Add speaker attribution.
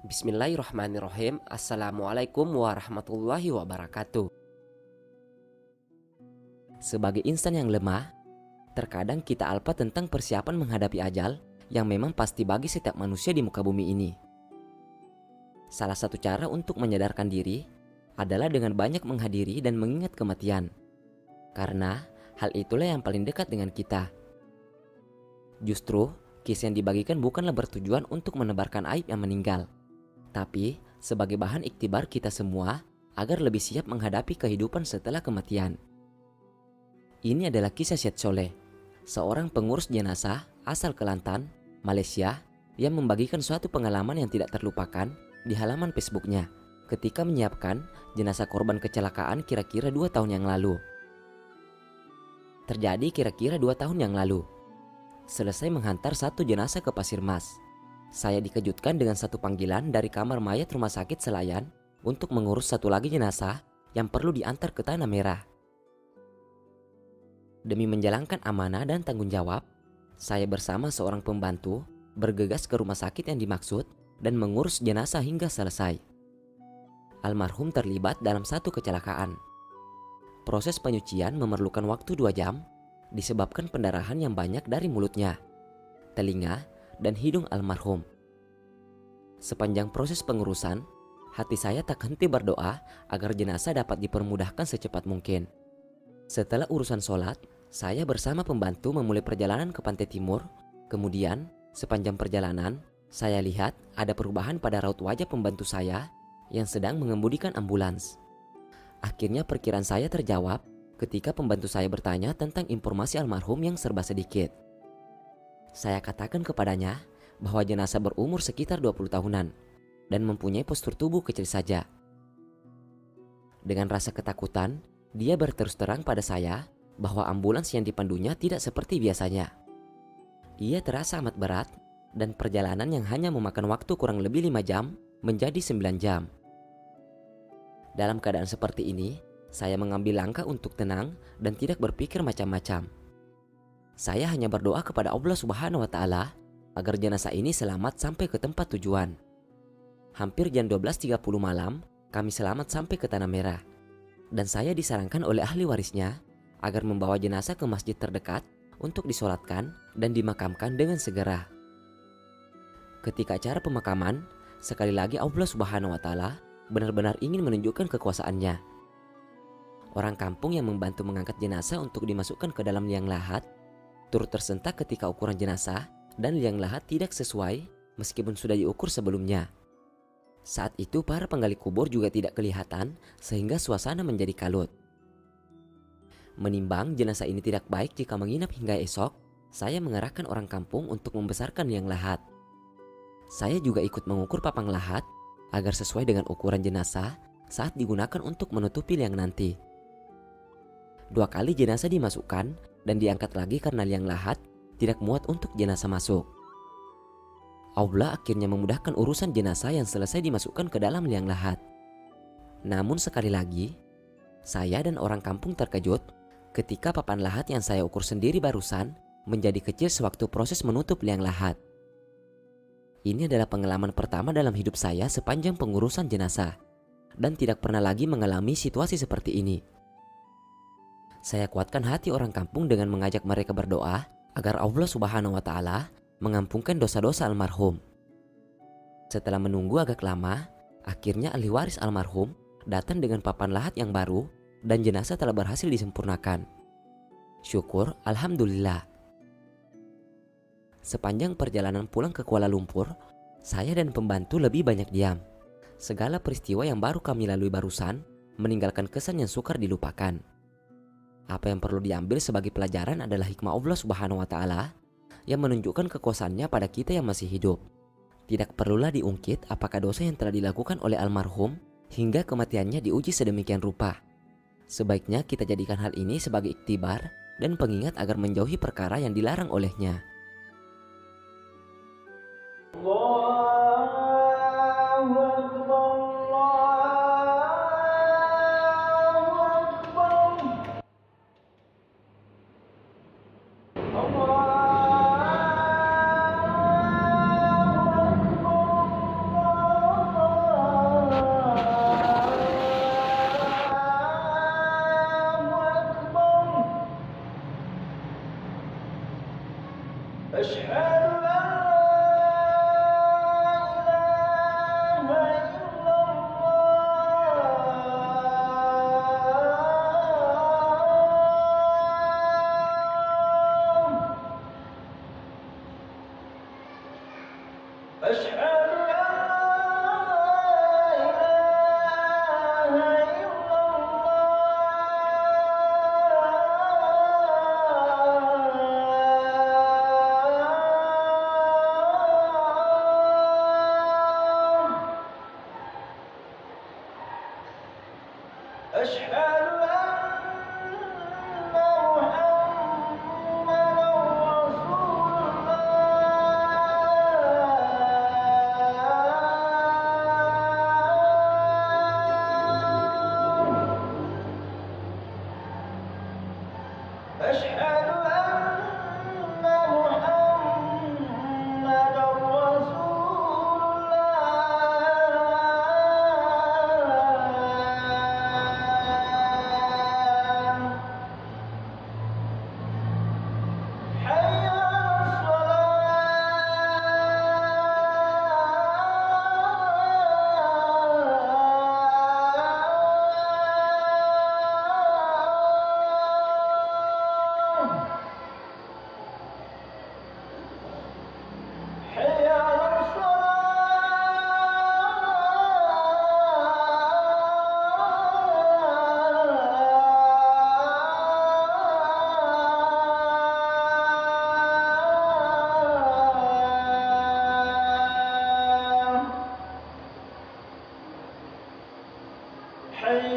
Speaker 1: Bismillahirrahmanirrahim. Assalamualaikum warahmatullahi wabarakatuh. Sebagai insan yang lemah, terkadang kita alpa tentang persiapan menghadapi ajal yang memang pasti bagi setiap manusia di muka bumi ini. Salah satu cara untuk menyadarkan diri adalah dengan banyak menghadiri dan mengingat kematian. Karena hal itulah yang paling dekat dengan kita. Justru, kisah yang dibagikan bukanlah bertujuan untuk menebarkan aib yang meninggal, tapi sebagai bahan iktibar kita semua agar lebih siap menghadapi kehidupan setelah kematian. Ini adalah kisah Syed Soleh, seorang pengurus jenazah asal Kelantan, Malaysia, yang membagikan suatu pengalaman yang tidak terlupakan di halaman Facebooknya ketika menyiapkan jenazah korban kecelakaan kira-kira 2 tahun yang lalu. Terjadi kira-kira 2 tahun yang lalu. Selesai menghantar satu jenazah ke Pasir Mas, saya dikejutkan dengan satu panggilan dari kamar mayat Rumah Sakit Selayan untuk mengurus satu lagi jenazah yang perlu diantar ke Tanah Merah. Demi menjalankan amanah dan tanggung jawab, saya bersama seorang pembantu bergegas ke rumah sakit yang dimaksud dan mengurus jenazah hingga selesai. Almarhum terlibat dalam satu kecelakaan. Proses penyucian memerlukan waktu 2 jam disebabkan pendarahan yang banyak dari mulutnya, telinga, dan hidung almarhum. Sepanjang proses pengurusan, hati saya tak henti berdoa agar jenazah dapat dipermudahkan secepat mungkin. Setelah urusan sholat, saya bersama pembantu memulai perjalanan ke Pantai Timur. Kemudian, sepanjang perjalanan, saya lihat ada perubahan pada raut wajah pembantu saya yang sedang mengemudikan ambulans. Akhirnya perkiraan saya terjawab ketika pembantu saya bertanya tentang informasi almarhum yang serba sedikit. Saya katakan kepadanya bahwa jenazah berumur sekitar 20 tahunan dan mempunyai postur tubuh kecil saja. Dengan rasa ketakutan, dia berterus terang pada saya bahwa ambulans yang dipandunya tidak seperti biasanya. Ia terasa amat berat dan perjalanan yang hanya memakan waktu kurang lebih 5 jam menjadi 9 jam. Dalam keadaan seperti ini, saya mengambil langkah untuk tenang dan tidak berpikir macam-macam. Saya hanya berdoa kepada Allah Subhanahu wa Ta'ala agar jenazah ini selamat sampai ke tempat tujuan. Hampir jam 12.30 malam, kami selamat sampai ke Tanah Merah, dan saya disarankan oleh ahli warisnya agar membawa jenazah ke masjid terdekat untuk disolatkan dan dimakamkan dengan segera. Ketika acara pemakaman, sekali lagi Allah Subhanahu wa Ta'ala benar-benar ingin menunjukkan kekuasaannya. Orang kampung yang membantu mengangkat jenazah untuk dimasukkan ke dalam liang lahat turut tersentak ketika ukuran jenazah dan liang lahat tidak sesuai meskipun sudah diukur sebelumnya. Saat itu para penggali kubur juga tidak kelihatan sehingga suasana menjadi kalut. Menimbang jenazah ini tidak baik jika menginap hingga esok, saya mengerahkan orang kampung untuk membesarkan liang lahat. Saya juga ikut mengukur papang lahat agar sesuai dengan ukuran jenazah saat digunakan untuk menutupi liang nanti. 2 kali jenazah dimasukkan dan diangkat lagi karena liang lahat tidak muat untuk jenazah masuk. Allah akhirnya memudahkan urusan jenazah yang selesai dimasukkan ke dalam liang lahat. Namun sekali lagi, saya dan orang kampung terkejut ketika papan lahat yang saya ukur sendiri barusan menjadi kecil sewaktu proses menutup liang lahat. Ini adalah pengalaman pertama dalam hidup saya sepanjang pengurusan jenazah dan tidak pernah lagi mengalami situasi seperti ini. Saya kuatkan hati orang kampung dengan mengajak mereka berdoa agar Allah Subhanahu wa Ta'ala mengampunkan dosa-dosa almarhum. Setelah menunggu agak lama, akhirnya ahli waris almarhum datang dengan papan lahat yang baru dan jenazah telah berhasil disempurnakan. Syukur, alhamdulillah. Sepanjang perjalanan pulang ke Kuala Lumpur, saya dan pembantu lebih banyak diam. Segala peristiwa yang baru kami lalui barusan meninggalkan kesan yang sukar dilupakan. Apa yang perlu diambil sebagai pelajaran adalah hikmah Allah Subhanahu wa Ta'ala yang menunjukkan kekuasaannya pada kita yang masih hidup. Tidak perlulah diungkit apakah dosa yang telah dilakukan oleh almarhum hingga kematiannya diuji sedemikian rupa. Sebaiknya kita jadikan hal ini sebagai iktibar dan pengingat agar menjauhi perkara yang dilarang olehnya.
Speaker 2: حي